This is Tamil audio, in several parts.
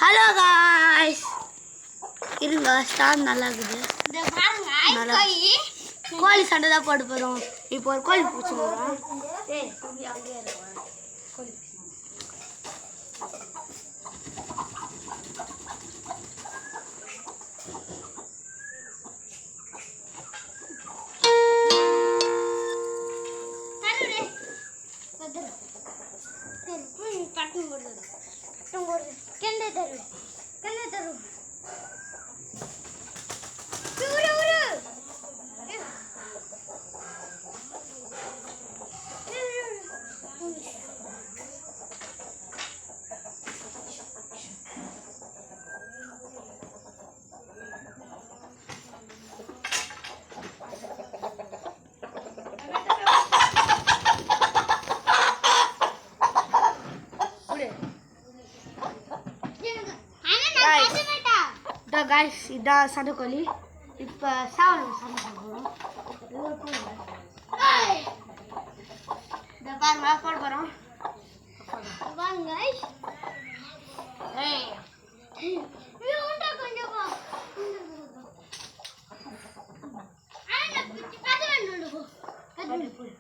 ஹலோ गाइस இருங்க ஸ்டார் நல்லா இருக்குது. இந்த பாருங்க கோழி சண்டை தான் போட போறோம். இப்போ ஒரு கோழி பிடிச்சிடுறோம். ஏய் கோழி அங்கேயே இருக்கு. கோழி गाइस इधर साधु कोली இப்போ சாவல் சமைக்க போறோம். இந்த பாருங்க போட போறோம். வாங்க गाइस ஏய் இது உண்டா கொஞ்சம் வா ஆனா கது வேணும்டா கது போடு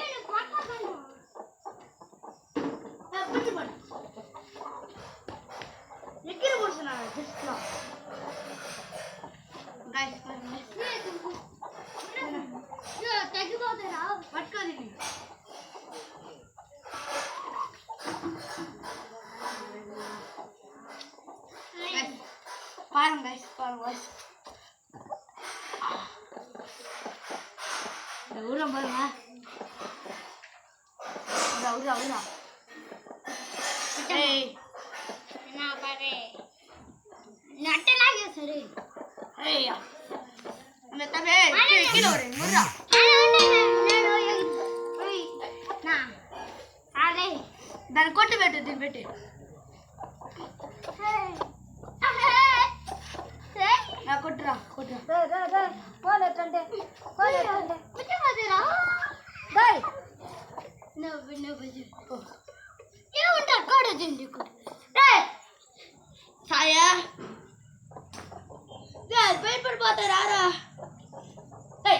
ஏய் பாட்டா பண்ணு பட்டு பட்டு நிக்கிற போடுறா ஜஸ்ட்லா गाइस பாருங்க ये तगी बहुत है ना पटका दीदी பாருங்க गाइस பாருங்க இந்த ஊர பாருங்க இந்த ஊர ஏய் ना पारे नटे लागे सरे ஏய் मैं तबे किलो रे मुर्रा ना अरे दान कोट बैठे दिन बैठे ना कोटरा रे बोले कंडे कुछ बजे रहा गाय न बजे ये उनका कोड जिंदगी को रे साया यार पेट पर बात है रहा ए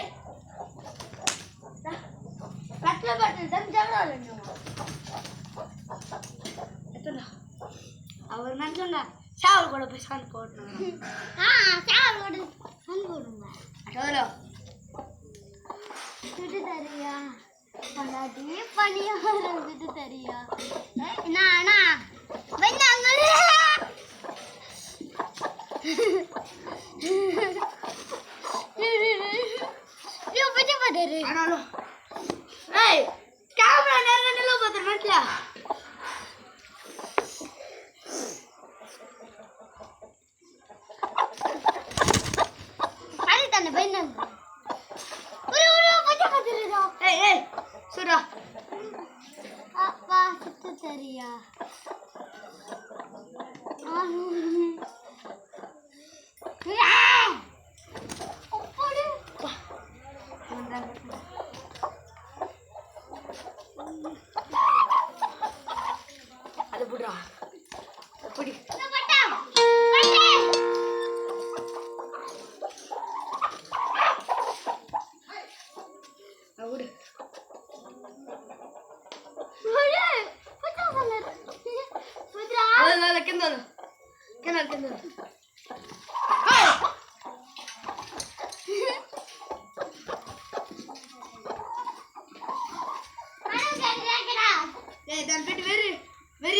कटले बैठे दम झगड़ा लेने इतना அவர் நான் சொன்னா சாவல் கூட போய் சான் போடணும் चावल कोड हम बोलूंगा அதோல तुझे तरिया पनाटी पनिया तुझे तरिया ना ना बन्ना अंगले यो बजे बदे रे ஆனாலோ ஏய் கேமரா நேரல பதர் மட்ல खाली तने बन्ना उरे बजे बदे रे ஏய் சுரா அப்பா சுத்து தரியா அது புடா புடி அவுடு لا كندل dan fit ver